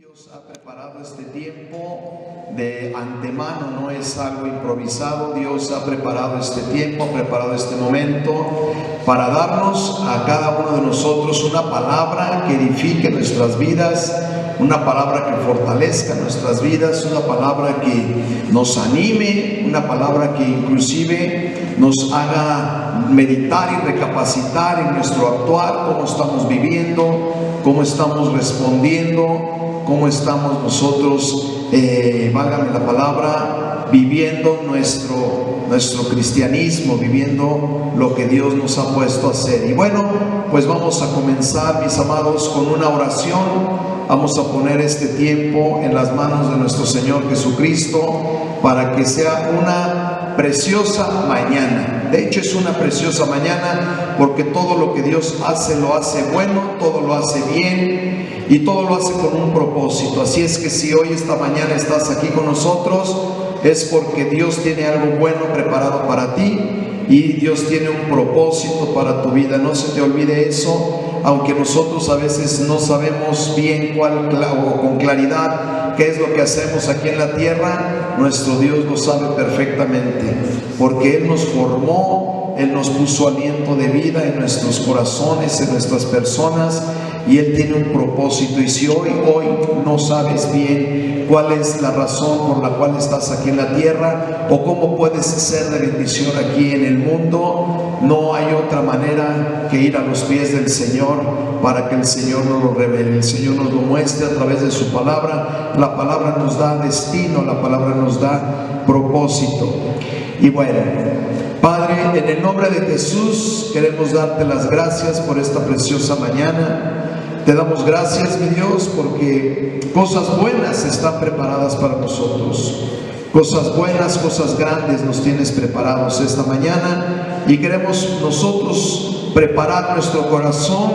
Dios ha preparado este tiempo de antemano, no es algo improvisado. Dios ha preparado este tiempo, ha preparado este momento para darnos a cada uno de nosotros una palabra que edifique nuestras vidas, una palabra que fortalezca nuestras vidas, una palabra que nos anime, una palabra que inclusive nos haga meditar y recapacitar en nuestro actuar, cómo estamos viviendo, cómo estamos respondiendo, cómo estamos nosotros, válgame la palabra, viviendo nuestro cristianismo, viviendo lo que Dios nos ha puesto a hacer. Y bueno, pues vamos a comenzar, mis amados, con una oración. Vamos a poner este tiempo en las manos de nuestro Señor Jesucristo para que sea una preciosa mañana. De hecho, es una preciosa mañana porque todo lo que Dios hace, lo hace bueno, todo lo hace bien y todo lo hace con un propósito. Así es que si hoy, esta mañana, estás aquí con nosotros, es porque Dios tiene algo bueno preparado para ti y Dios tiene un propósito para tu vida. No se te olvide eso. Aunque nosotros a veces no sabemos bien o con claridad qué es lo que hacemos aquí en la tierra, nuestro Dios lo sabe perfectamente, porque Él nos formó, Él nos puso aliento de vida en nuestros corazones, en nuestras personas, y Él tiene un propósito. Y si hoy no sabes bien cuál es la razón por la cual estás aquí en la tierra o cómo puedes ser de bendición aquí en el mundo, no hay otra manera que ir a los pies del Señor para que el Señor nos lo revele, el Señor nos lo muestre a través de su palabra. La palabra nos da destino, la palabra nos da propósito. Y bueno, Padre, en el nombre de Jesús queremos darte las gracias por esta preciosa mañana. Te damos gracias, mi Dios, porque cosas buenas están preparadas para nosotros. Cosas buenas, cosas grandes nos tienes preparados esta mañana, y queremos nosotros preparar nuestro corazón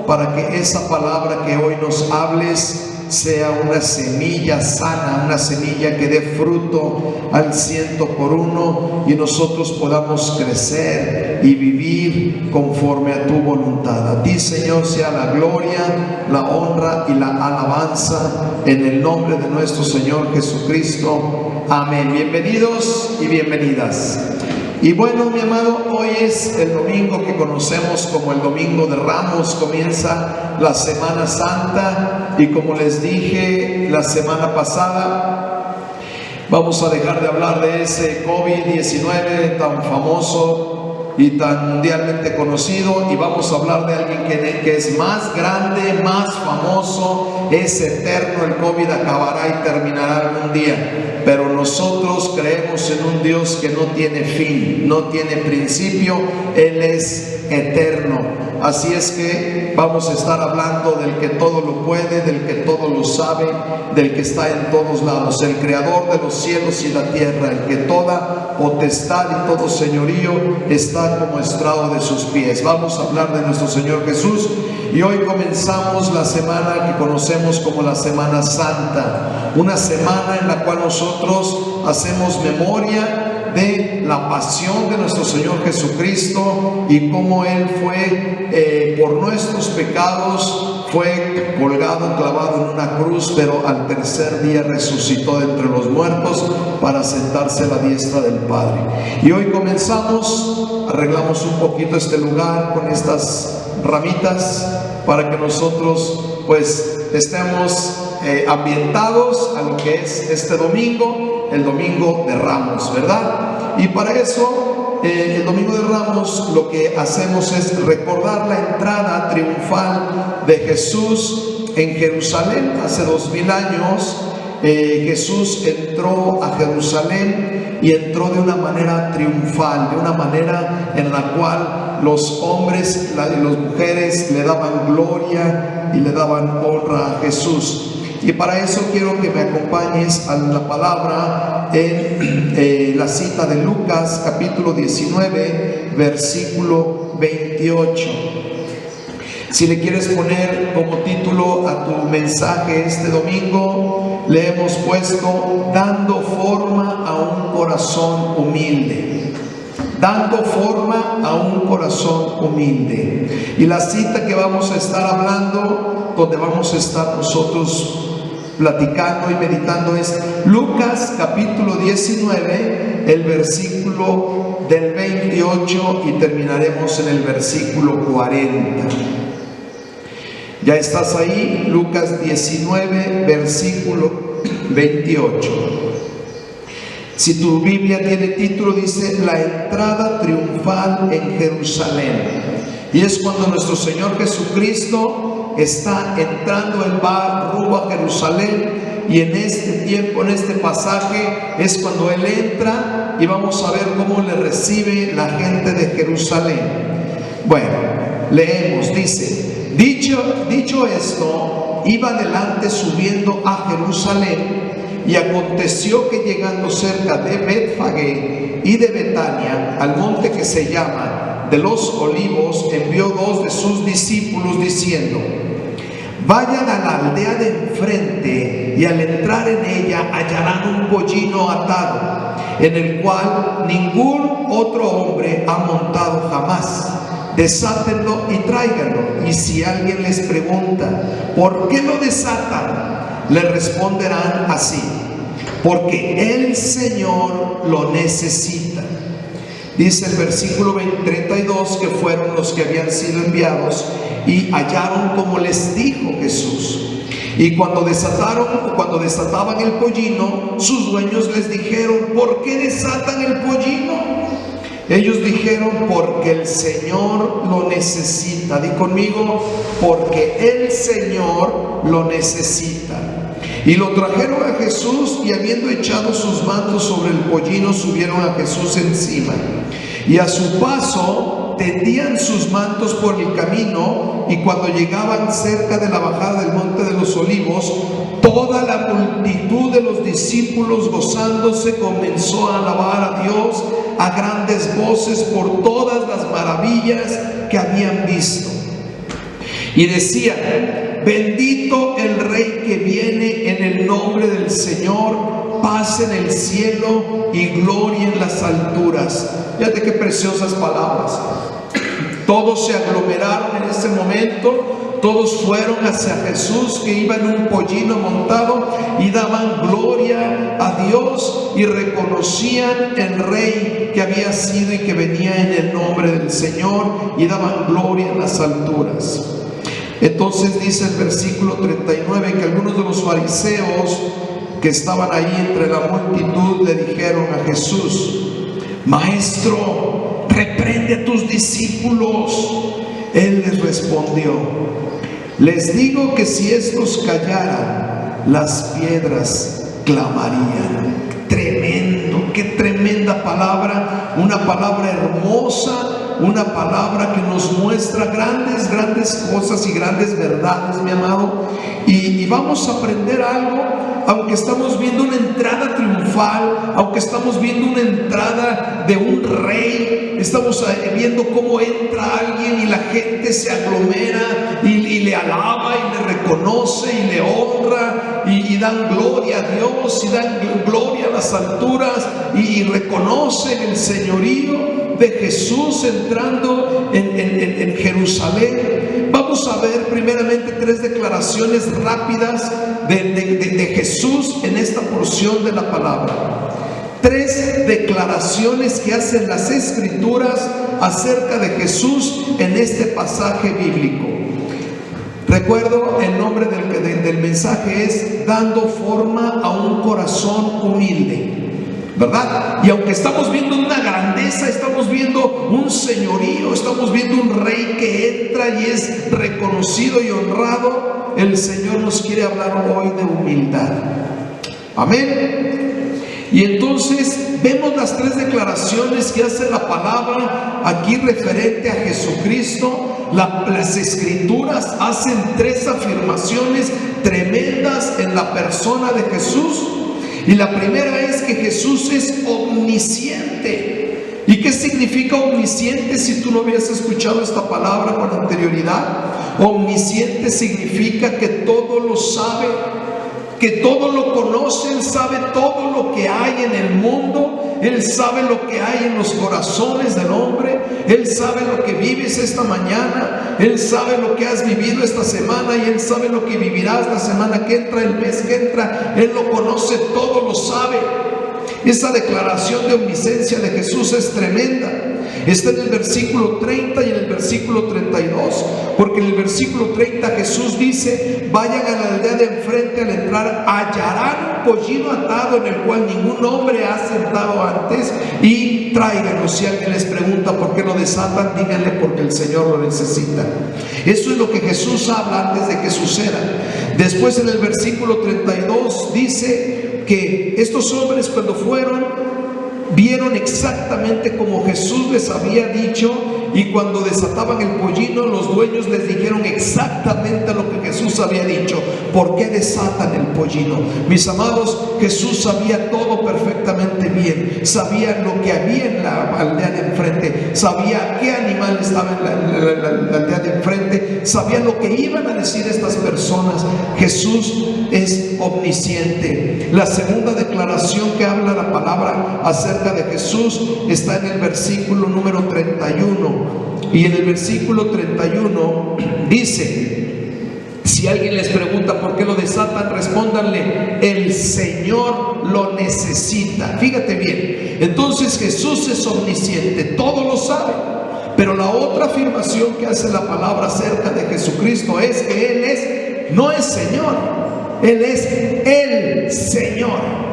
para que esa palabra que hoy nos hables sea una semilla sana, una semilla que dé fruto al 100%, y nosotros podamos crecer y vivir conforme a tu voluntad. A ti, Señor, sea la gloria, la honra y la alabanza en el nombre de nuestro Señor Jesucristo. Amén. Bienvenidos y bienvenidas. Y bueno, mi amado, hoy es el domingo que conocemos como el Domingo de Ramos. Comienza la Semana Santa, y como les dije la semana pasada, vamos a dejar de hablar de ese COVID-19 tan famoso y tan mundialmente conocido, y vamos a hablar de alguien que es más grande, más famoso, es eterno. El COVID acabará y terminará algún día, pero nosotros creemos en un Dios que no tiene fin, no tiene principio. Él es eterno. Así es que vamos a estar hablando del que todo lo puede, del que todo lo sabe, del que está en todos lados, el creador de los cielos y la tierra, el que toda potestad y todo señorío está como estrado de sus pies. Vamos a hablar de nuestro Señor Jesús, y hoy comenzamos la semana que conocemos como la Semana Santa, una semana en la cual nosotros hacemos memoria de la pasión de nuestro Señor Jesucristo y cómo Él fue por nuestros pecados, fue colgado, clavado en una cruz, pero al tercer día resucitó de entre los muertos para sentarse a la diestra del Padre. Y hoy comenzamos, arreglamos un poquito este lugar con estas ramitas para que nosotros pues estemos ambientados a lo que es este domingo, el Domingo de Ramos, ¿verdad? Y para eso, el Domingo de Ramos, lo que hacemos es recordar la entrada triunfal de Jesús en Jerusalén. Hace 2000 años Jesús entró a Jerusalén, y entró de una manera triunfal, de una manera en la cual los hombres y las mujeres le daban gloria y le daban honra a Jesús. Y para eso quiero que me acompañes a la palabra en la cita de Lucas capítulo 19 versículo 28. Si le quieres poner como título a tu mensaje este domingo, le hemos puesto dando forma a un corazón humilde. Dando forma a un corazón humilde. Y la cita que vamos a estar hablando, donde vamos a estar nosotros platicando y meditando es Lucas capítulo 19, el versículo del 28 y terminaremos en el versículo 40. ¿Ya estás ahí? Lucas 19, versículo 28. Si tu Biblia tiene título, dice la entrada triunfal en Jerusalén. Y es cuando nuestro Señor Jesucristo está entrando, Él va rumbo a Jerusalén, y en este tiempo, en este pasaje, es cuando Él entra y vamos a ver cómo le recibe la gente de Jerusalén. Bueno, leemos, dice, dicho esto, iba adelante subiendo a Jerusalén, y aconteció que llegando cerca de Betfagé y de Betania, al monte que se llama de los Olivos, envió 2 de sus discípulos diciendo: vayan a la aldea de enfrente, y al entrar en ella hallarán un pollino atado, en el cual ningún otro hombre ha montado jamás. Desátenlo y tráiganlo. Y si alguien les pregunta: ¿por qué lo desatan?, le responderán así: porque el Señor lo necesita. Dice el versículo 32 que fueron los que habían sido enviados y hallaron como les dijo Jesús. Y cuando desataban el pollino, sus dueños les dijeron: ¿por qué desatan el pollino? Ellos dijeron: porque el Señor lo necesita. Di conmigo: porque el Señor lo necesita. Y lo trajeron a Jesús, y habiendo echado sus mantos sobre el pollino, subieron a Jesús encima. Y a su paso tendían sus mantos por el camino, y cuando llegaban cerca de la bajada del monte de los Olivos, toda la multitud de los discípulos, gozándose, comenzó a alabar a Dios a grandes voces por todas las maravillas que habían visto. Y decían: bendito el Rey que viene en el nombre del Señor, paz en el cielo y gloria en las alturas. Fíjate qué preciosas palabras. Todos se aglomeraron en ese momento, todos fueron hacia Jesús, que iba en un pollino montado, y daban gloria a Dios y reconocían el Rey que había sido y que venía en el nombre del Señor, y daban gloria en las alturas. Entonces dice el versículo 39 que algunos de los fariseos que estaban ahí entre la multitud le dijeron a Jesús: Maestro, reprende a tus discípulos. Él les respondió: les digo que si estos callaran, las piedras clamarían. Tremendo, qué tremenda palabra, una palabra hermosa, una palabra que nos muestra grandes cosas y grandes verdades, mi amado. Y vamos a aprender algo, aunque estamos viendo una entrada triunfal, aunque estamos viendo una entrada de un rey, estamos viendo cómo entra alguien y la gente se aglomera y le alaba y le reconoce y le honra y dan gloria a Dios y dan gloria a las alturas y reconocen el señorío de Jesús entrando en Jerusalén. Vamos a ver primeramente 3 declaraciones rápidas de Jesús en esta porción de la palabra. 3 declaraciones que hacen las Escrituras acerca de Jesús en este pasaje bíblico. Recuerdo, el nombre del mensaje es dando forma a un corazón humilde, ¿verdad? Y aunque estamos viendo una grandeza, estamos viendo un señorío, estamos viendo un rey que entra y es reconocido y honrado, el Señor nos quiere hablar hoy de humildad. Amén. Y entonces vemos las 3 declaraciones que hace la palabra aquí referente a Jesucristo. Las Escrituras hacen 3 afirmaciones tremendas en la persona de Jesús. Y la primera es que Jesús es omnisciente. ¿Y qué significa omnisciente si tú no habías escuchado esta palabra con anterioridad? Omnisciente significa que todo lo sabe, que todo lo conoce, Él sabe todo lo que hay en el mundo, Él sabe lo que hay en los corazones del hombre. Él sabe lo que vives esta mañana. Él sabe lo que has vivido esta semana, y Él sabe lo que vivirás la semana que entra, el mes que entra. Él lo conoce todo, lo sabe. Esa declaración de omnisciencia de Jesús es tremenda. Está en el versículo 30 y en el versículo 32, porque en el versículo 30 Jesús dice: vayan a la aldea de enfrente, al entrar hallarán un pollino atado en el cual ningún hombre ha sentado antes, y tráiganlo. Si alguien les pregunta por qué lo desatan, díganle: porque el Señor lo necesita. Eso es lo que Jesús habla antes de que suceda. Después en el versículo 32 dice que estos hombres, cuando fueron, vieron exactamente como Jesús les había dicho, y cuando desataban el pollino, los dueños les dijeron exactamente lo que Jesús había dicho. ¿Por qué desatan el pollino? Mis amados, Jesús sabía todo perfectamente bien. Sabía lo que había en la aldea de enfrente, sabía qué animal estaba en la aldea de enfrente, sabía lo que iban a decir estas personas. Jesús es omnisciente. La segunda declaración que habla la palabra acerca de Jesús está en el versículo número 31, y en el versículo 31 dice: si alguien les pregunta por qué lo desatan, respóndanle: el Señor lo necesita. Fíjate bien, entonces Jesús es omnisciente, todo lo sabe. Pero la otra afirmación que hace la palabra acerca de Jesucristo es que Él no es Señor, Él es el Señor.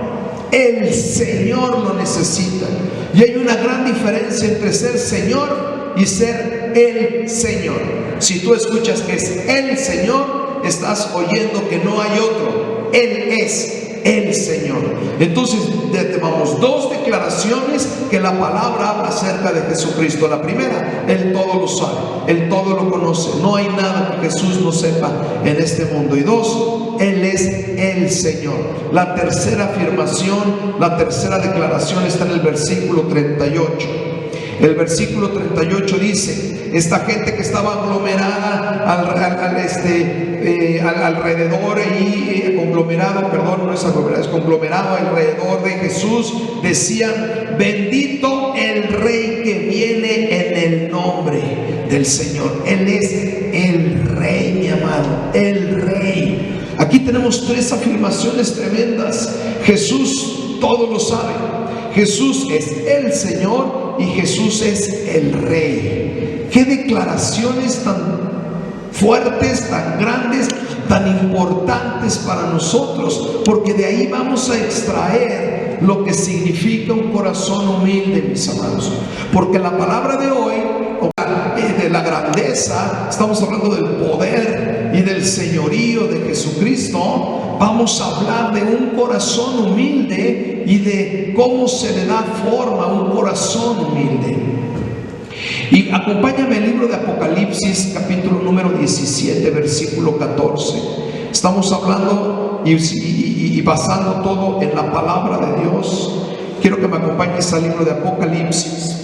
El Señor lo necesita. Y hay una gran diferencia entre ser Señor y ser el Señor. Si tú escuchas que es el Señor, estás oyendo que no hay otro. Él es el Señor. Entonces vamos, dos declaraciones que la palabra habla acerca de Jesucristo. La primera: Él todo lo sabe, Él todo lo conoce. No hay nada que Jesús no sepa en este mundo. Y dos, Él es el Señor. La tercera afirmación, la tercera declaración está en el versículo 38. El versículo 38 dice: esta gente que estaba aglomerada alrededor y conglomerado alrededor de Jesús, decían: bendito el Rey que viene en el nombre del Señor. Él es el Rey, mi amado, el Rey. Aquí tenemos tres afirmaciones tremendas. Jesús todo lo sabe. Jesús es el Señor y Jesús es el Rey. Qué declaraciones tan fuertes, tan grandes, tan importantes para nosotros, porque de ahí vamos a extraer lo que significa un corazón humilde, mis amados. Porque la palabra de hoy, de la grandeza, estamos hablando del poder y del señorío de Jesucristo. Vamos a hablar de un corazón humilde y de cómo se le da forma a un corazón humilde. Y acompáñame al libro de Apocalipsis, capítulo número 17, versículo 14. Estamos hablando y basando todo en la palabra de Dios. Quiero que me acompañes al libro de Apocalipsis.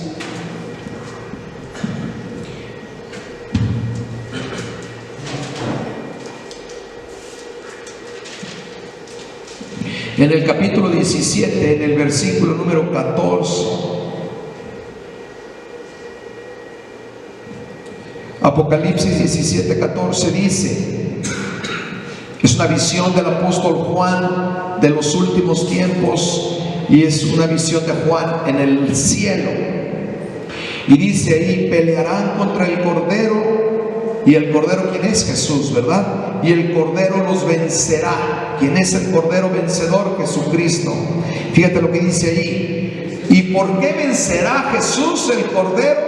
En el capítulo 17, en el versículo número 14. Apocalipsis 17, 14 dice: es una visión del apóstol Juan de los últimos tiempos, y es una visión de Juan en el cielo. Y dice ahí: pelearán contra el Cordero. Y el Cordero, ¿quién es? Jesús, ¿verdad? Y el Cordero los vencerá. ¿Quién es el Cordero vencedor? Jesucristo. Fíjate lo que dice ahí. ¿Y por qué vencerá Jesús el Cordero?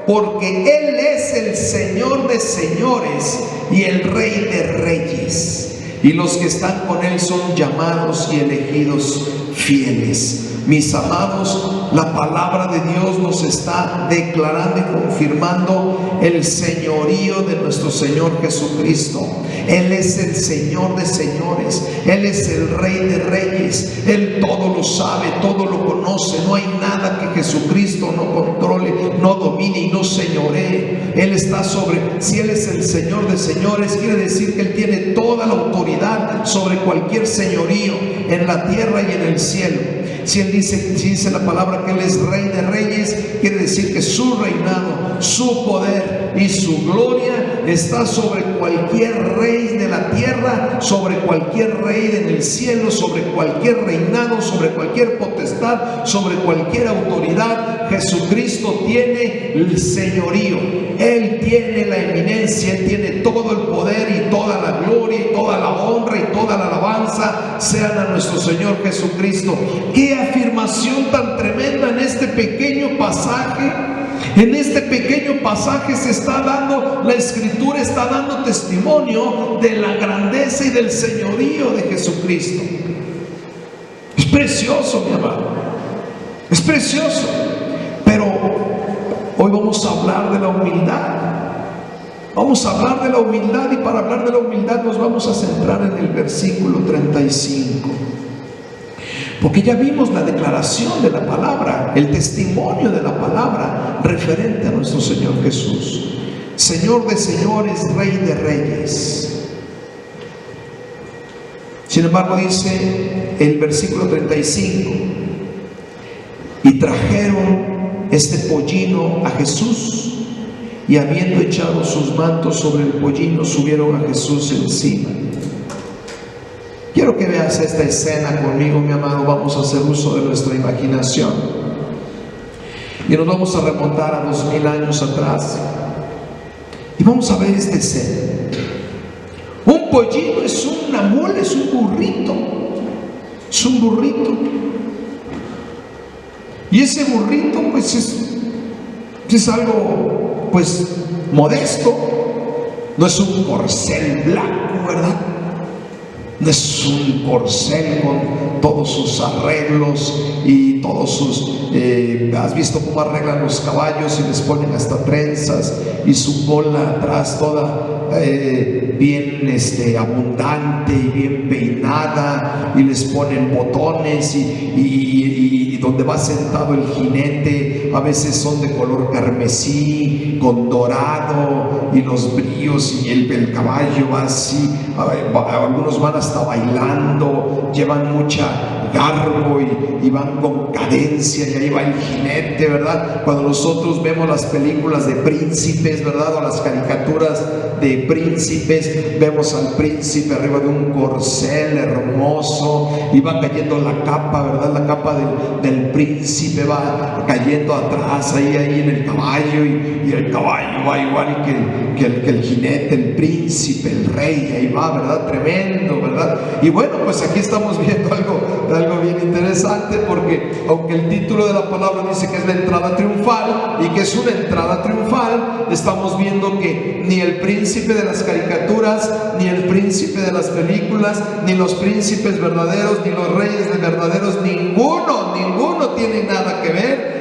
Porque Él es el Señor de señores y el Rey de reyes. Y los que están con Él son llamados y elegidos fieles. Mis amados, la palabra de Dios nos está declarando y confirmando el señorío de nuestro Señor Jesucristo. Él es el Señor de señores, Él es el Rey de reyes. Él todo lo sabe, todo lo conoce. No hay nada que Jesucristo no controle, no domine y no señoree. Él está sobre, si Él es el Señor de señores, quiere decir que Él tiene toda la autoridad sobre cualquier señorío en la tierra y en el cielo. Si dice la palabra que Él es Rey de Reyes, quiere decir que su reinado, su poder y su gloria está sobre cualquier rey de la tierra, sobre cualquier rey en el cielo, sobre cualquier reinado, sobre cualquier potestad, sobre cualquier autoridad. Jesucristo tiene el señorío, Él tiene la eminencia, Él tiene todo el poder y toda la gloria y toda la honra y toda la alabanza sean a nuestro Señor Jesucristo. ¡Qué afirmación tan tremenda en este pequeño pasaje! En este pequeño pasaje se está dando, la Escritura está dando testimonio de la grandeza y del señorío de Jesucristo. Es precioso, mi amado, es precioso. Pero hoy vamos a hablar de la humildad. Vamos a hablar de la humildad, y para hablar de la humildad nos vamos a centrar en el versículo 35. Porque ya vimos la declaración de la palabra, el testimonio de la palabra referente a nuestro Señor Jesús. Señor de señores, Rey de reyes. Sin embargo, dice el versículo 35: y trajeron este pollino a Jesús, y habiendo echado sus mantos sobre el pollino, subieron a Jesús encima. Quiero que veas esta escena conmigo, mi amado. Vamos a hacer uso de nuestra imaginación y nos vamos a remontar a 2000 años atrás, y vamos a ver esta escena. Un pollino es una mula, es un burrito, es un burrito. Y ese burrito pues es algo pues modesto, no es un corcel blanco, ¿verdad? No es un corcel con todos sus arreglos y todos sus... has visto cómo arreglan los caballos y les ponen hasta trenzas, y su cola atrás toda bien abundante y bien peinada, y les ponen botones, y donde va sentado el jinete a veces son de color carmesí con dorado, y los brillos, y el caballo va así, algunos van hasta bailando, llevan mucha garbo y van con cadencia, y ahí va el jinete, ¿verdad? Cuando nosotros vemos las películas de príncipes, ¿verdad?, o las caricaturas de príncipes, vemos al príncipe arriba de un corcel hermoso, y va cayendo la capa, ¿verdad? La capa del príncipe va cayendo atrás ahí en el caballo, y el caballo va igual que el jinete, el príncipe, el rey, ahí va, ¿verdad? Tremendo, ¿verdad? Y bueno, pues aquí estamos viendo algo bien interesante, porque aunque el título de la palabra dice que es la entrada triunfal, y que es una entrada triunfal, estamos viendo que ni el príncipe de las caricaturas, ni el príncipe de las películas, ni los príncipes verdaderos, ni los reyes verdaderos, ninguno tiene nada que ver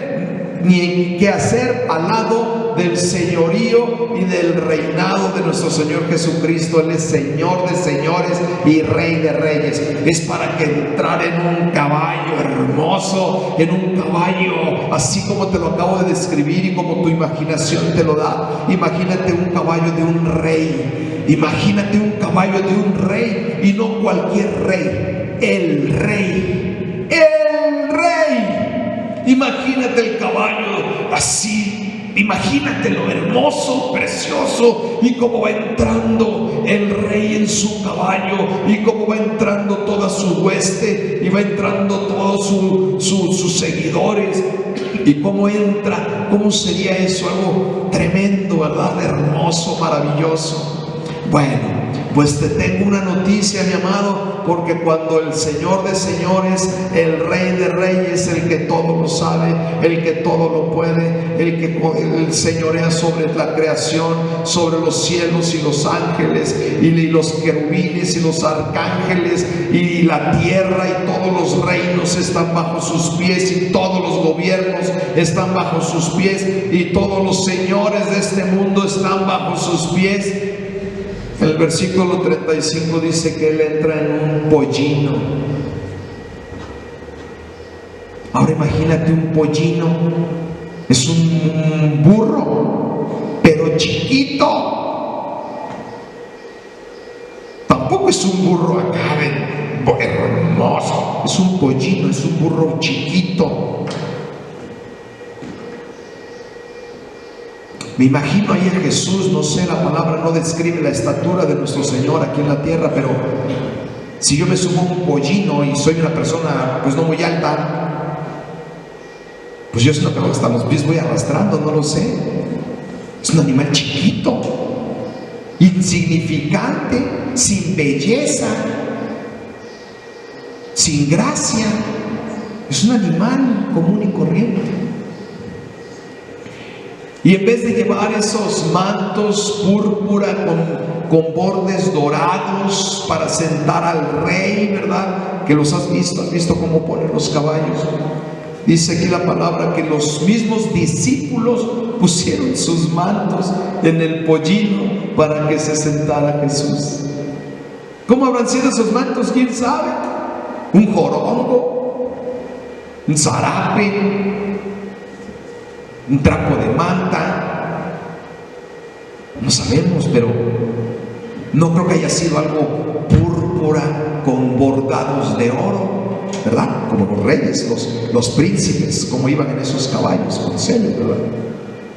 ni que hacer al lado del señorío y del reinado de nuestro Señor Jesucristo. Él es Señor de señores y Rey de reyes. Es para que entrar en un caballo hermoso, en un caballo así como te lo acabo de describir y como tu imaginación te lo da. Imagínate un caballo de un rey, imagínate un caballo de un rey, y no cualquier rey, el rey, el rey. Imagínate el caballo así, imagínate lo hermoso, precioso, y cómo va entrando el rey en su caballo, y cómo va entrando toda su hueste, y va entrando todos sus seguidores, y cómo entra, cómo sería eso, algo tremendo, ¿verdad? Hermoso, maravilloso. Bueno, pues te tengo una noticia, mi amado, porque cuando el Señor de señores, el Rey de reyes, el que todo lo sabe, el que todo lo puede, el señorea sobre la creación, sobre los cielos y los ángeles, y los querubines y los arcángeles, y la tierra y todos los reinos están bajo sus pies, y todos los gobiernos están bajo sus pies, y todos los señores de este mundo están bajo sus pies. El versículo 35 dice que Él entra en un pollino. Ahora imagínate un pollino, es un burro, pero chiquito. Tampoco es un burro acá hermoso, es un pollino, es un burro chiquito. Me imagino ahí a Jesús, no sé, la palabra no describe la estatura de nuestro Señor aquí en la tierra, pero si yo me subo a un pollino y soy una persona pues no muy alta, pues yo siento que hasta los pies voy arrastrando, no lo sé. Es un animal chiquito, insignificante, sin belleza, sin gracia. Es un animal común y corriente. Y en vez de llevar esos mantos púrpura con bordes dorados para sentar al rey, ¿verdad? Que los has visto cómo ponen los caballos. Dice aquí la palabra que los mismos discípulos pusieron sus mantos en el pollino para que se sentara Jesús. ¿Cómo habrán sido esos mantos? ¿Quién sabe? ¿Un jorongo? ¿Un zarape? ¿Un trapo de manta? No sabemos, pero no creo que haya sido algo púrpura con bordados de oro, ¿verdad? Como los reyes, los príncipes, como iban en esos caballos con sellos, ¿verdad?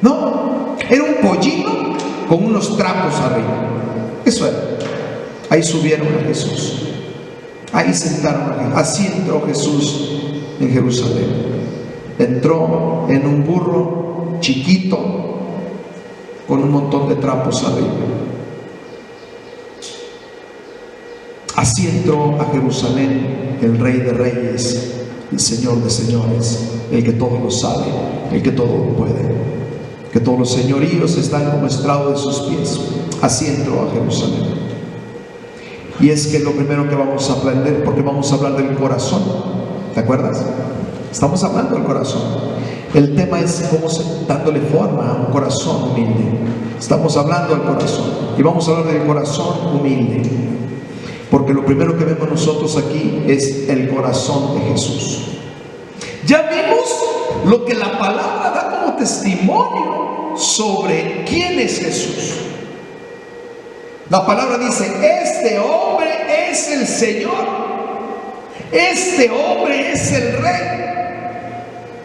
No, era un pollino con unos trapos arriba. Eso era. Ahí subieron a Jesús, ahí sentaron a Jesús. Así entró Jesús en Jerusalén. Entró en un burro chiquito con un montón de trapos arriba. Así entró a Jerusalén el Rey de Reyes, el Señor de Señores, el que todo lo sabe, el que todo lo puede, que todos los señoríos están como estrado de sus pies. Así entró a Jerusalén. Y es que lo primero que vamos a aprender, porque vamos a hablar del corazón, ¿te acuerdas? Estamos hablando del corazón. El tema es cómo dándole forma a un corazón humilde. Estamos hablando del corazón y vamos a hablar del corazón humilde, porque lo primero que vemos nosotros aquí es el corazón de Jesús. Ya vimos lo que la palabra da como testimonio sobre quién es Jesús. La palabra dice: este hombre es el Señor, este hombre es el Rey,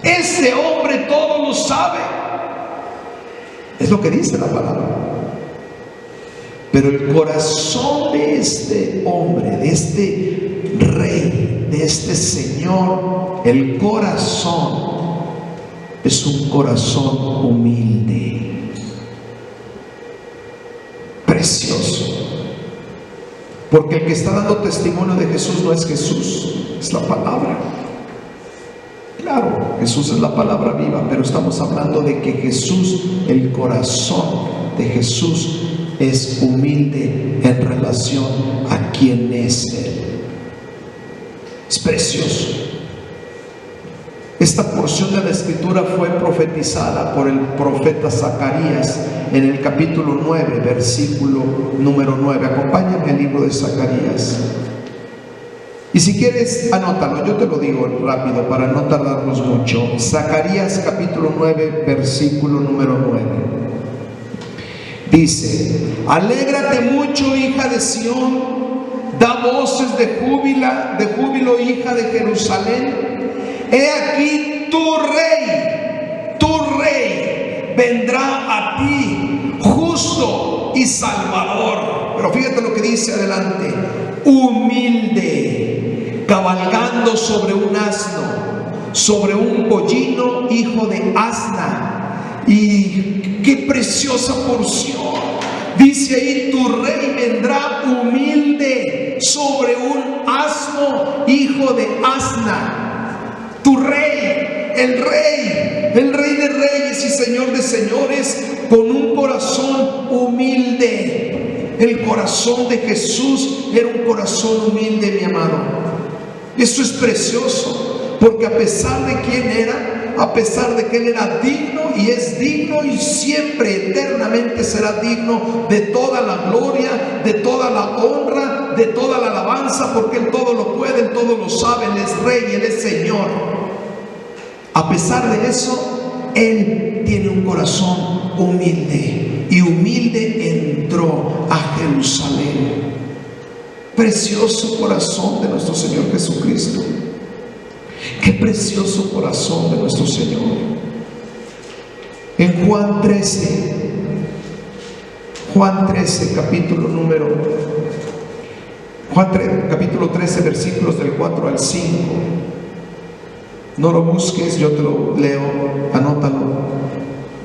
este hombre todo lo sabe. Es lo que dice la palabra. Pero el corazón de este hombre, de este Rey, de este Señor, el corazón es un corazón humilde, precioso. Porque el que está dando testimonio de Jesús no es Jesús, es la palabra. Claro, Jesús es la palabra viva, pero estamos hablando de que Jesús, el corazón de Jesús es humilde en relación a quién es Él. Es precioso. Esta porción de la Escritura fue profetizada por el profeta Zacarías en el capítulo 9, versículo número 9. Acompáñame al libro de Zacarías. Y si quieres, anótalo, yo te lo digo rápido para no tardarnos mucho. Zacarías capítulo 9, versículo número 9. Dice: alégrate mucho, hija de Sión, da voces de júbilo, hija de Jerusalén. He aquí tu rey vendrá a ti, justo y salvador. Pero fíjate lo que dice adelante: humilde, cabalgando sobre un asno, sobre un pollino, hijo de asna. Y qué preciosa porción. Dice ahí: tu rey vendrá humilde sobre un asno, hijo de asna. Tu rey, el rey de reyes y señor de señores, con un corazón humilde. El corazón de Jesús era un corazón humilde, mi amado. Eso es precioso, porque a pesar de quién era, a pesar de que Él era digno y es digno y siempre eternamente será digno de toda la gloria, de toda la honra, de toda la alabanza, porque Él todo lo puede, Él todo lo sabe, Él es Rey, Él es Señor. A pesar de eso, Él tiene un corazón humilde, y humilde entró a Jerusalén. precioso corazón de nuestro Señor Jesucristo. Qué precioso corazón de nuestro Señor. En Juan 13, capítulo 13, versículos del 4 al 5. No lo busques, yo te lo leo, anótalo.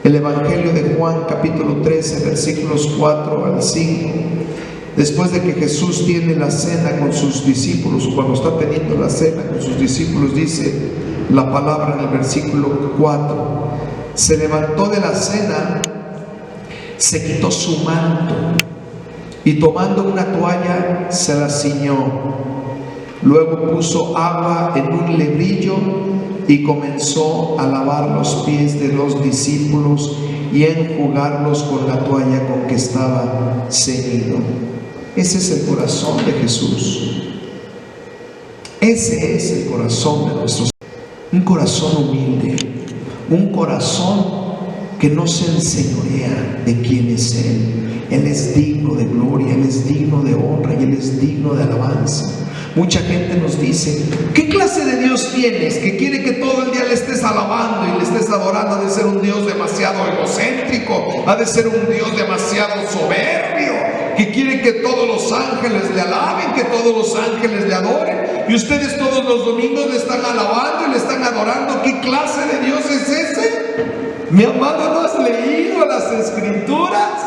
El Evangelio de Juan, capítulo 13, versículos 4 al 5. Después de que Jesús tiene la cena con sus discípulos, cuando está teniendo la cena con sus discípulos, dice la palabra en el versículo 4: se levantó de la cena, se quitó su manto y tomando una toalla se la ciñó. Luego puso agua en un lebrillo y comenzó a lavar los pies de los discípulos y a enjugarlos con la toalla con que estaba ceñido. Ese es el corazón de Jesús. Ese es el corazón de nuestro Señor. Un corazón humilde, un corazón que no se enseñorea de quién es Él. Él es digno de gloria, Él es digno de honra y Él es digno de alabanza. Mucha gente nos dice: ¿qué clase de Dios tienes que quiere que todo el día le estés alabando y le estés adorando? Ha de ser un Dios demasiado egocéntrico, ha de ser un Dios demasiado soberbio, que quiere que todos los ángeles le alaben, que todos los ángeles le adoren, y ustedes todos los domingos le están alabando y le están adorando. ¿Qué clase de Dios es ese? Mi amado, ¿no has leído las Escrituras?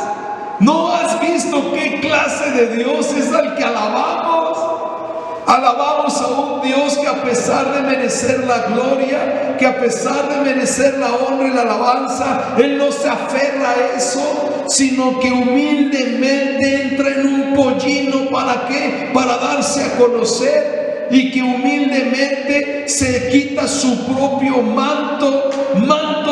¿No has visto qué clase de Dios es al que alabamos? Alabamos a un Dios que, a pesar de merecer la gloria, que a pesar de merecer la honra y la alabanza, Él no se aferra a eso, sino que humildemente entra en un pollino. ¿Para qué? Para darse a conocer. Y que humildemente se quita su propio manto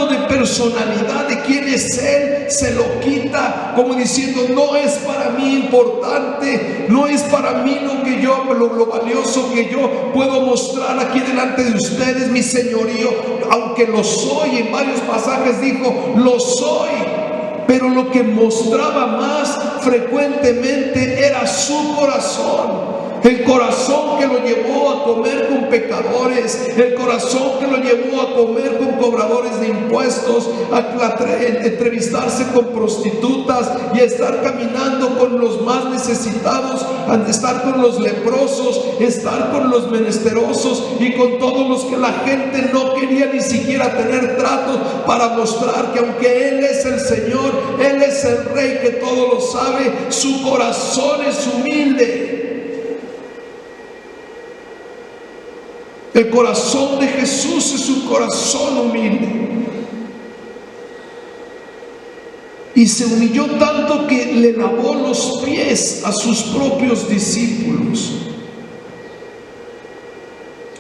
de personalidad, de quién es Él, se lo quita, como diciendo: no es para mí importante, no es para mí lo valioso que yo puedo mostrar aquí delante de ustedes, mi señorío, aunque lo soy. En varios pasajes dijo: lo soy. Pero lo que mostraba más frecuentemente era su corazón. El corazón que lo llevó a comer con pecadores, el corazón que lo llevó a comer con cobradores de impuestos, a entrevistarse con prostitutas y a estar caminando con los más necesitados, a estar con los leprosos, estar con los menesterosos y con todos los que la gente no quería ni siquiera tener tratos, para mostrar que aunque Él es el Señor, Él es el Rey que todo lo sabe, su corazón es humilde. El corazón de Jesús es un corazón humilde. Y se humilló tanto que le lavó los pies a sus propios discípulos.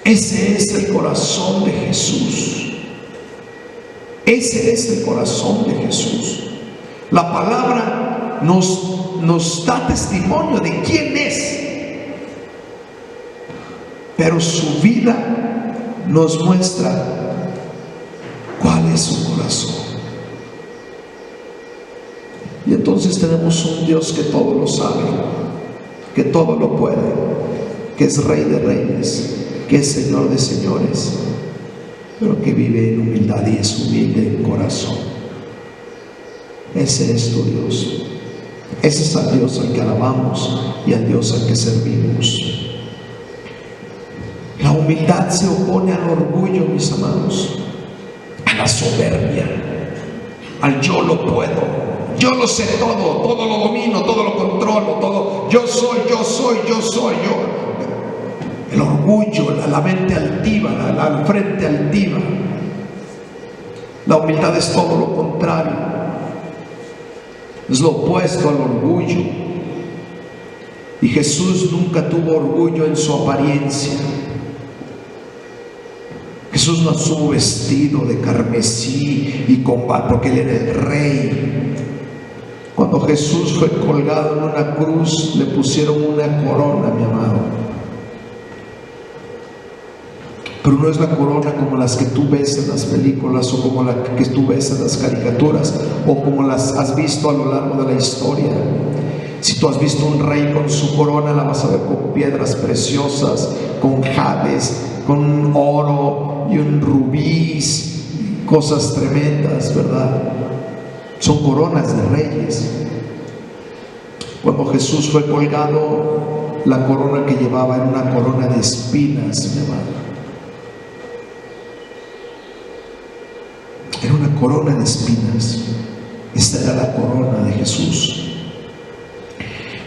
Ese es el corazón de Jesús. Ese es el corazón de Jesús. La palabra nos da testimonio de quién es, pero su vida nos muestra cuál es su corazón. Y entonces tenemos un Dios que todo lo sabe, que todo lo puede, que es Rey de reyes, que es Señor de señores, pero que vive en humildad y es humilde en corazón. Ese es tu Dios. Ese es al Dios al que alabamos y al Dios al que servimos. La humildad se opone al orgullo, mis amados, a la soberbia, al yo lo puedo, yo lo sé todo lo domino, todo lo controlo, todo, yo soy. El orgullo, la mente altiva, la frente altiva. La humildad es todo lo contrario, es lo opuesto al orgullo. Y Jesús nunca tuvo orgullo en su apariencia. Jesús no estuvo vestido de carmesí y combate, porque Él era el Rey. Cuando Jesús fue colgado en una cruz, le pusieron una corona, mi amado. Pero no es la corona como las que tú ves en las películas, o como la que tú ves en las caricaturas, o como las has visto a lo largo de la historia, Si tú has visto un rey con su corona, la vas a ver con piedras preciosas, con jades, con oro y un rubíes, cosas tremendas, ¿verdad? Son coronas de reyes. Cuando Jesús fue colgado, la corona que llevaba era una corona de espinas, mi amado. Era una corona de espinas. Esta era la corona de Jesús.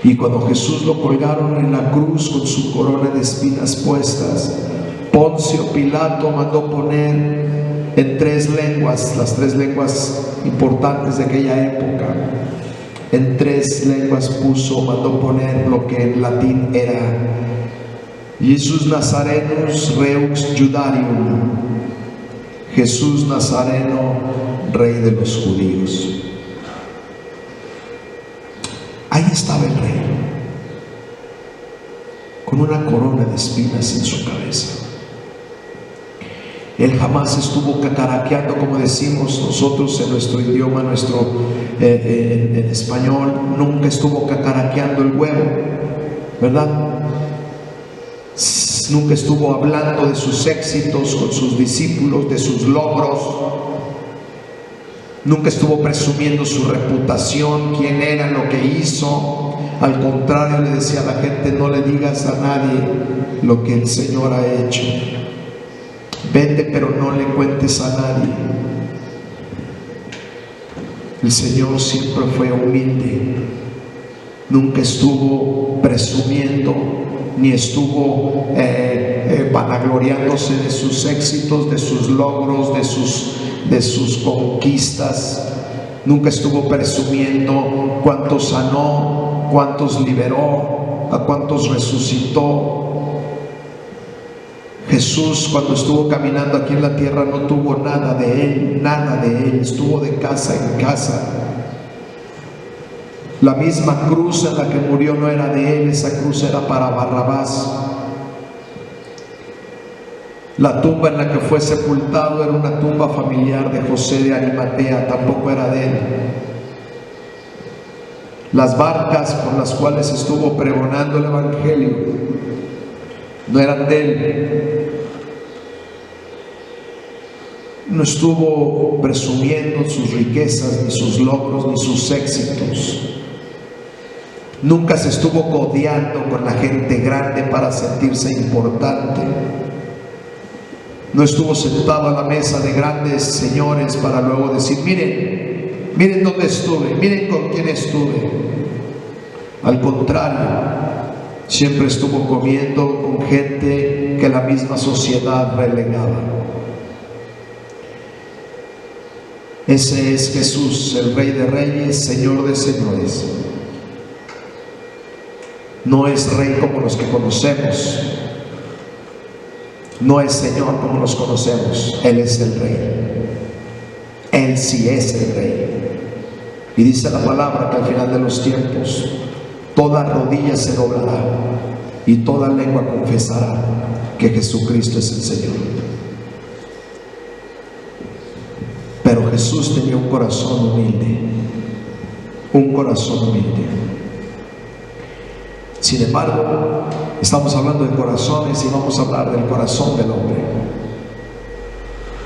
Y cuando Jesús lo colgaron en la cruz con su corona de espinas puestas, Poncio Pilato mandó poner en 3 lenguas, las 3 lenguas importantes de aquella época, en 3 lenguas mandó poner lo que en latín era Jesus Nazarenus Rex Judaium, Jesús Nazareno, Rey de los judíos. Ahí estaba el rey, con una corona de espinas en su cabeza. Él jamás estuvo cacaraqueando, como decimos nosotros en nuestro idioma, en español. Nunca estuvo cacaraqueando el huevo, ¿verdad? Nunca estuvo hablando de sus éxitos con sus discípulos, de sus logros. Nunca estuvo presumiendo su reputación, quién era, lo que hizo. Al contrario, le decía a la gente: no le digas a nadie lo que el Señor ha hecho. Vete, pero no le cuentes a nadie. El Señor siempre fue humilde. Nunca estuvo presumiendo, ni estuvo vanagloriándose de sus éxitos, de sus logros, de sus conquistas. Nunca estuvo presumiendo cuántos sanó, cuántos liberó, a cuántos resucitó. Jesús, cuando estuvo caminando aquí en la tierra, no tuvo nada de él, estuvo de casa en casa. La misma cruz en la que murió no era de él, esa cruz era para Barrabás. La tumba en la que fue sepultado era una tumba familiar de José de Arimatea, tampoco era de él. Las barcas por las cuales estuvo pregonando el evangelio no eran de él. No estuvo presumiendo sus riquezas, ni sus logros, ni sus éxitos. Nunca se estuvo codeando con la gente grande para sentirse importante. No estuvo sentado a la mesa de grandes señores para luego decir: miren dónde estuve, miren con quién estuve. Al contrario, siempre estuvo comiendo con gente que la misma sociedad relegaba. Ese es Jesús, el Rey de Reyes, Señor de Señores. No es Rey como los que conocemos, no es Señor como los conocemos. Él es el Rey. Él sí es el Rey. Y dice la palabra que al final de los tiempos toda rodilla se doblará y toda lengua confesará que Jesucristo es el Señor. Pero Jesús tenía un corazón humilde, un corazón humilde. Sin embargo, estamos hablando de corazones y vamos a hablar del corazón del hombre.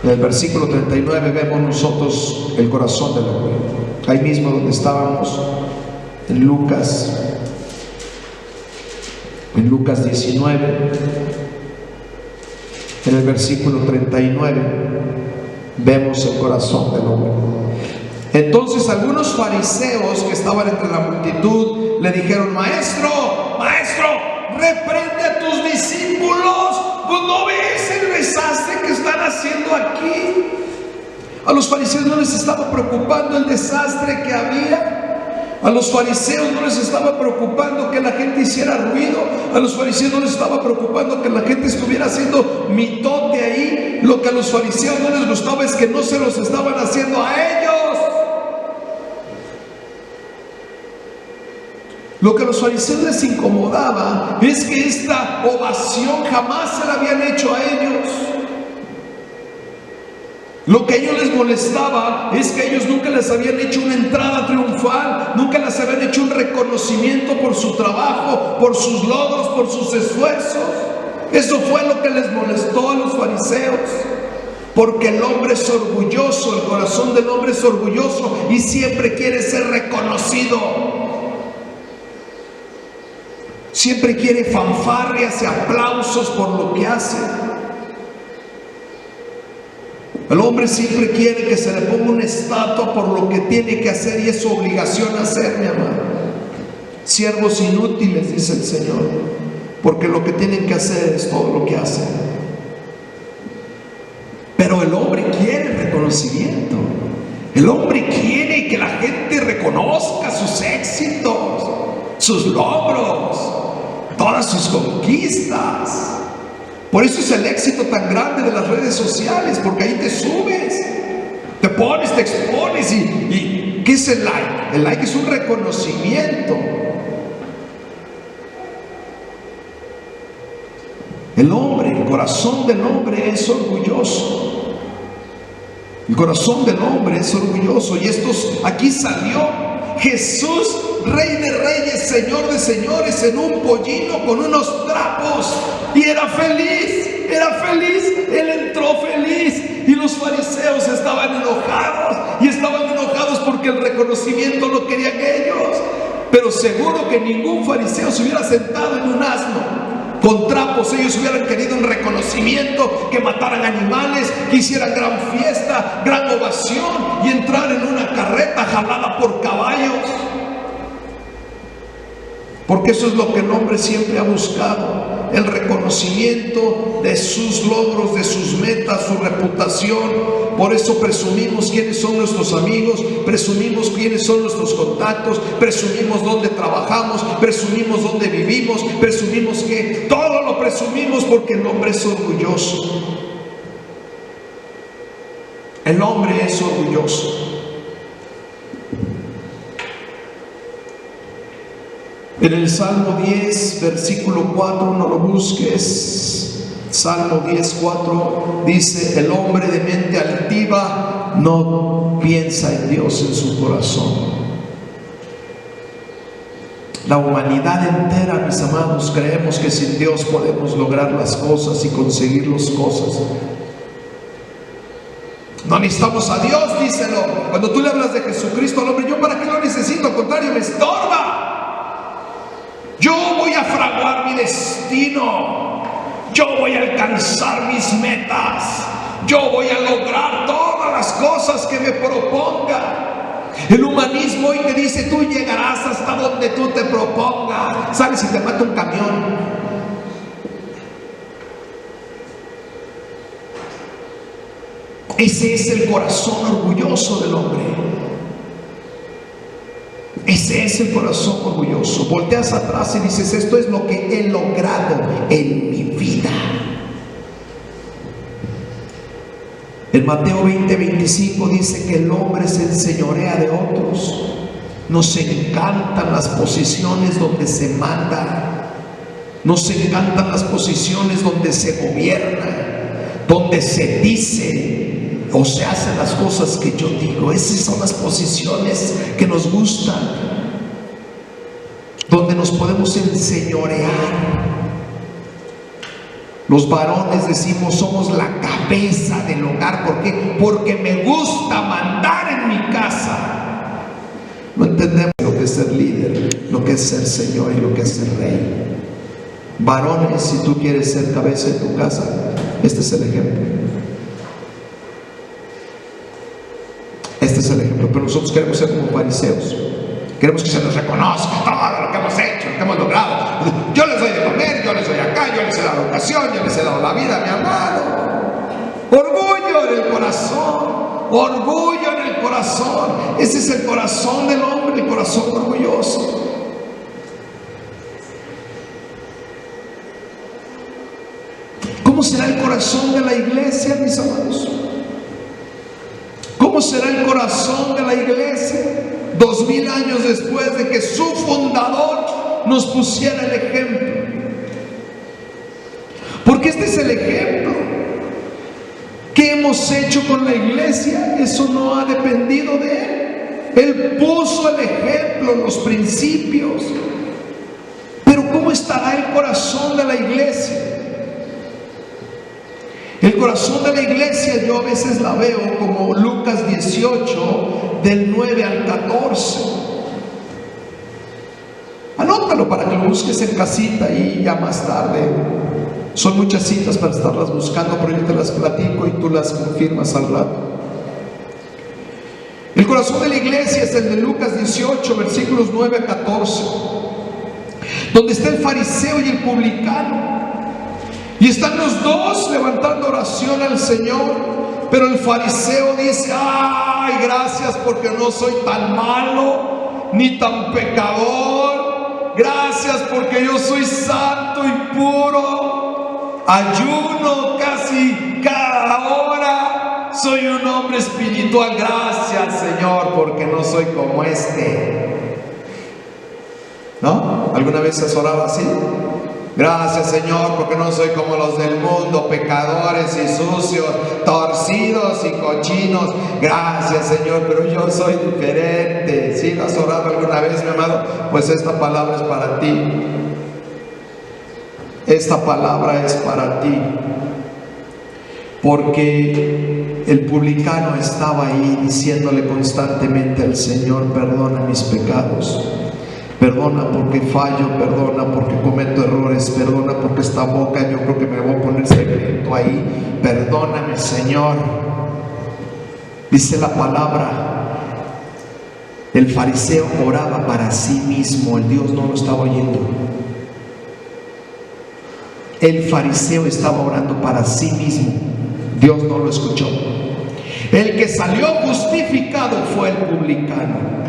En el versículo 39 vemos nosotros el corazón del hombre. Ahí mismo donde estábamos, en Lucas 19, en el versículo 39, vemos el corazón del hombre. Entonces algunos fariseos que estaban entre la multitud le dijeron: Maestro, reprende a tus discípulos, pues no ves el desastre que están haciendo aquí. A los fariseos no les estaba preocupando el desastre que había. A los fariseos no les estaba preocupando que la gente hiciera ruido. A los fariseos no les estaba preocupando que la gente estuviera haciendo mitote ahí. Lo que a los fariseos no les gustaba es que no se los estaban haciendo a ellos. Lo que a los fariseos les incomodaba es que esta ovación jamás se la habían hecho a ellos. Lo que a ellos les molestaba es que ellos nunca les habían hecho una entrada triunfal, nunca les habían hecho un reconocimiento por su trabajo, por sus logros, por sus esfuerzos. Eso fue lo que les molestó a los fariseos, porque el hombre es orgulloso, el corazón del hombre es orgulloso y siempre quiere ser reconocido. Siempre quiere fanfarrias y aplausos por lo que hace. El hombre siempre quiere que se le ponga una estatua por lo que tiene que hacer y es su obligación hacer, mi amado. Siervos inútiles, dice el Señor, porque lo que tienen que hacer es todo lo que hacen. Pero el hombre quiere reconocimiento. El hombre quiere que la gente reconozca sus éxitos, sus logros, todas sus conquistas. Por eso es el éxito tan grande de las redes sociales, porque ahí te subes, te pones, te expones. ¿Y qué es el like? El like es un reconocimiento. El hombre, el corazón del hombre es orgulloso. El corazón del hombre es orgulloso. Y aquí salió Jesús, Rey de Reyes, Señor de Señores, en un pollino con unos trapos, y era feliz, Él entró feliz. Y los fariseos estaban enojados porque el reconocimiento lo querían ellos. Pero seguro que ningún fariseo se hubiera sentado en un asno con trapos. Ellos hubieran querido un reconocimiento, que mataran animales, que hicieran gran fiesta, gran ovación, y entrar en una carreta jalada por caballos. Porque eso es lo que el hombre siempre ha buscado: el reconocimiento de sus logros, de sus metas, su reputación. Por eso presumimos quiénes son nuestros amigos, presumimos quiénes son nuestros contactos, presumimos dónde trabajamos, presumimos dónde vivimos, presumimos que todo lo presumimos, porque el hombre es orgulloso. El hombre es orgulloso. En el Salmo 10, versículo 4, no lo busques. Salmo 10, 4 dice: el hombre de mente altiva no piensa en Dios en su corazón. La humanidad entera, mis amados, creemos que sin Dios podemos lograr las cosas y conseguir las cosas. No necesitamos a Dios, dice el hombre. Cuando tú le hablas de Jesucristo al hombre: ¿yo para qué lo necesito? Al contrario, me estorba. Yo voy a fraguar mi destino. Yo voy a alcanzar mis metas. Yo voy a lograr todas las cosas que me proponga. El humanismo hoy te dice: tú llegarás hasta donde tú te propongas. ¿Sabes si te mata un camión? Ese es el corazón orgulloso del hombre. Ese es el corazón orgulloso. Volteas atrás y dices: esto es lo que he logrado en mi vida. En Mateo 20:25 dice que el hombre se enseñorea de otros. Nos encantan las posiciones donde se manda. Nos encantan las posiciones donde se gobierna, donde se dice o se hacen las cosas que yo digo. Esas son las posiciones que nos gustan, donde nos podemos enseñorear. Los varones decimos: somos la cabeza del hogar. ¿Por qué? Porque me gusta mandar en mi casa. No entendemos lo que es ser líder, lo que es ser señor y lo que es ser rey. Varones, si tú quieres ser cabeza en tu casa, este es el ejemplo. Este es el ejemplo. Pero nosotros queremos ser como fariseos. Queremos que se nos reconozca todo lo que hemos hecho, lo que hemos logrado. Yo les doy de comer, yo les doy acá, yo les he dado educación, yo les he dado la vida, mi amado. Orgullo en el corazón. Orgullo en el corazón. Ese es el corazón del hombre, el corazón orgulloso. ¿Cómo será el corazón de la iglesia, mis amados? ¿Cómo será el corazón de la iglesia 2000 años después de que su fundador nos pusiera el ejemplo? Porque este es el ejemplo. ¿Qué hemos hecho con la iglesia? Eso no ha dependido de Él. Él puso el ejemplo, los principios. Pero ¿cómo estará el corazón de la iglesia? El corazón de la iglesia yo a veces la veo como Lucas 18, del 9 al 14. Anótalo para que lo busques en casita y ya más tarde. Son muchas citas para estarlas buscando, pero yo te las platico y tú las confirmas al rato. El corazón de la iglesia es el de Lucas 18, versículos 9 a 14, donde está el fariseo y el publicano. Y están los dos levantando oración al Señor, pero el fariseo dice: ay, gracias porque no soy tan malo ni tan pecador. Gracias porque yo soy santo y puro. Ayuno casi cada hora. Soy un hombre espiritual. Gracias, Señor, porque no soy como este. ¿No? ¿Alguna vez has orado así? Gracias, Señor, porque no soy como los del mundo, pecadores y sucios, torcidos y cochinos. Gracias, Señor, pero yo soy diferente. ¿Sí lo has orado alguna vez, mi amado? Pues esta palabra es para ti. Esta palabra es para ti. Porque el publicano estaba ahí diciéndole constantemente al Señor: perdona mis pecados. Perdona porque fallo, perdona porque cometo errores, perdona porque esta boca yo creo que me voy a poner secreto ahí. Perdóname, Señor. Dice la palabra, el fariseo oraba para sí mismo, el Dios no lo estaba oyendo. El fariseo estaba orando para sí mismo, Dios no lo escuchó. El que salió justificado fue el publicano.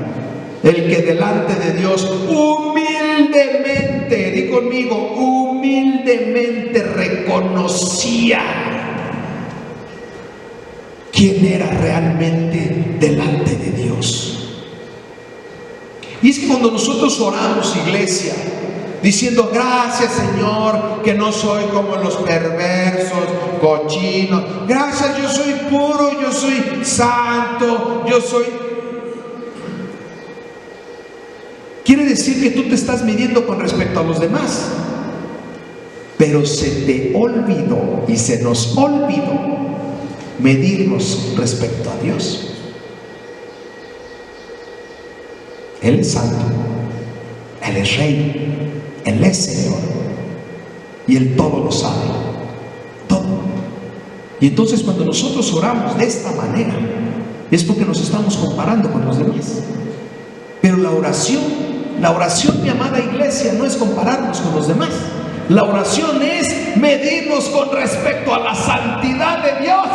El que delante de Dios humildemente, di conmigo, humildemente reconocía quién era realmente delante de Dios. Y es que cuando nosotros oramos, iglesia, diciendo: gracias, Señor, que no soy como los perversos, cochinos. Gracias, yo soy puro, yo soy santo, yo soy... Quiere decir que tú te estás midiendo con respecto a los demás, pero se te olvidó y se nos olvidó medirnos respecto a Dios. Él es santo, Él es Rey, Él es Señor, y Él todo lo sabe, todo. Y entonces cuando nosotros oramos de esta manera es porque nos estamos comparando con los demás. Pero la oración, mi amada iglesia, no es compararnos con los demás. La oración es medirnos con respecto a la santidad de Dios.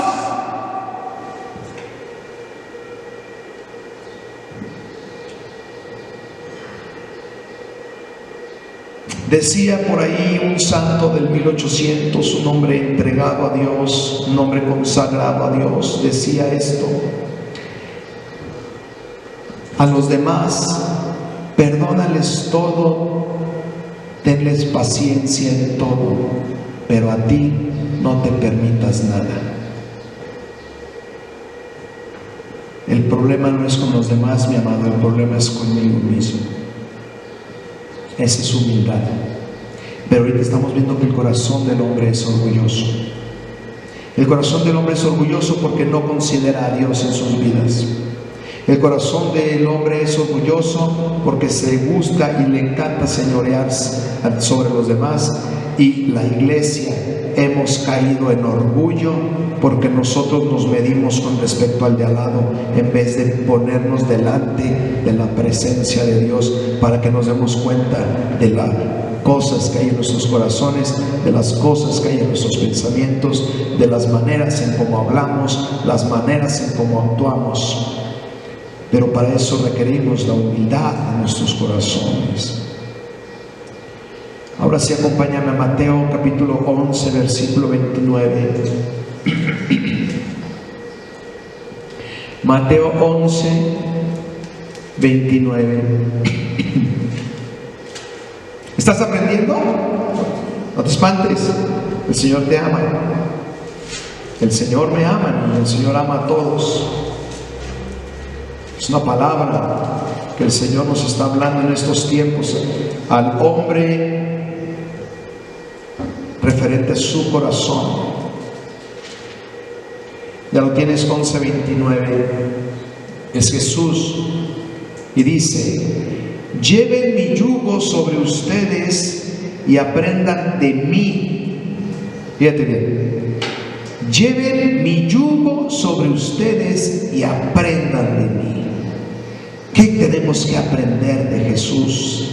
Decía por ahí un santo del 1800, un hombre entregado a Dios, un hombre consagrado a Dios, decía esto: a los demás perdónales todo, tenles paciencia en todo, pero a ti no te permitas nada. El problema no es con los demás, mi amado, el problema es conmigo mismo. Esa es humildad. Pero ahorita estamos viendo que el corazón del hombre es orgulloso. El corazón del hombre es orgulloso porque no considera a Dios en sus vidas. El corazón del hombre es orgulloso porque se gusta y le encanta señorearse sobre los demás. Y la iglesia hemos caído en orgullo porque nosotros nos medimos con respecto al de al lado en vez de ponernos delante de la presencia de Dios para que nos demos cuenta de las cosas que hay en nuestros corazones, de las cosas que hay en nuestros pensamientos, de las maneras en cómo hablamos, las maneras en cómo actuamos. Pero para eso requerimos la humildad de nuestros corazones. Ahora sí, acompáñame a Mateo capítulo 11, versículo 29. Mateo 11, 29. ¿Estás aprendiendo? No te espantes, el Señor te ama. El Señor me ama y el Señor ama a todos. Es una palabra que el Señor nos está hablando en estos tiempos al hombre referente a su corazón. Ya lo tienes, 11:29. Es Jesús y dice: lleven mi yugo sobre ustedes y aprendan de mí. Fíjate bien. Lleven mi yugo sobre ustedes y aprendan de mí. ¿Qué tenemos que aprender de Jesús?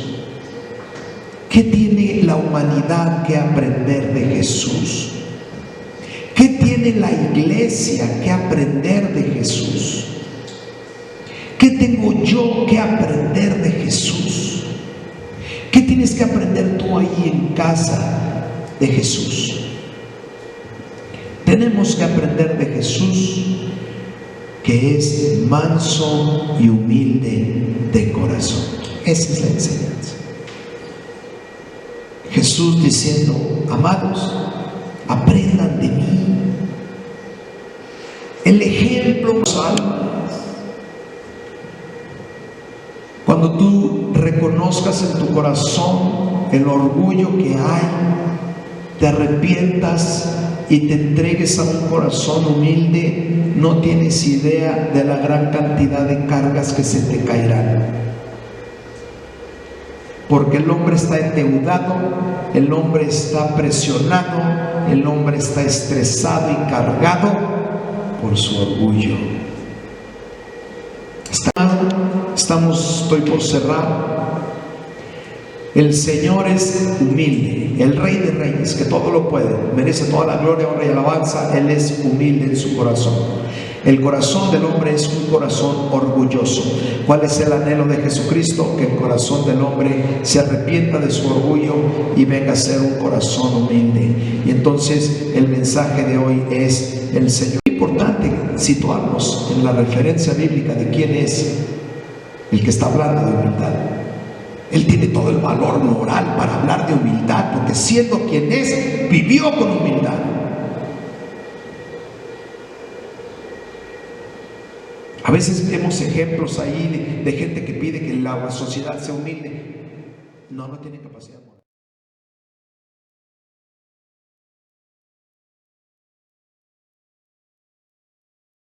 ¿Qué tiene la humanidad que aprender de Jesús? ¿Qué tiene la iglesia que aprender de Jesús? ¿Qué tengo yo que aprender de Jesús? ¿Qué tienes que aprender tú ahí en casa de Jesús? Tenemos que aprender de Jesús, que es manso y humilde de corazón. Esa es la enseñanza. Jesús diciendo: amados, aprendan de mí. El ejemplo salva. Cuando tú reconozcas en tu corazón el orgullo que hay, te arrepientas y te entregues a un corazón humilde, no tienes idea de la gran cantidad de cargas que se te caerán. Porque el hombre está endeudado, el hombre está presionado, el hombre está estresado y cargado por su orgullo. Estoy por cerrar. El Señor es humilde, el Rey de Reyes, que todo lo puede, merece toda la gloria, honra y alabanza. Él es humilde en su corazón. El corazón del hombre es un corazón orgulloso. ¿Cuál es el anhelo de Jesucristo? Que el corazón del hombre se arrepienta de su orgullo y venga a ser un corazón humilde. Y entonces el mensaje de hoy es el Señor. Es importante situarnos en la referencia bíblica de quién es el que está hablando de humildad. Él tiene todo el valor moral para hablar de humildad, porque siendo quien es, vivió con humildad. A veces vemos ejemplos ahí de gente que pide que la sociedad sea humilde. No tiene capacidad.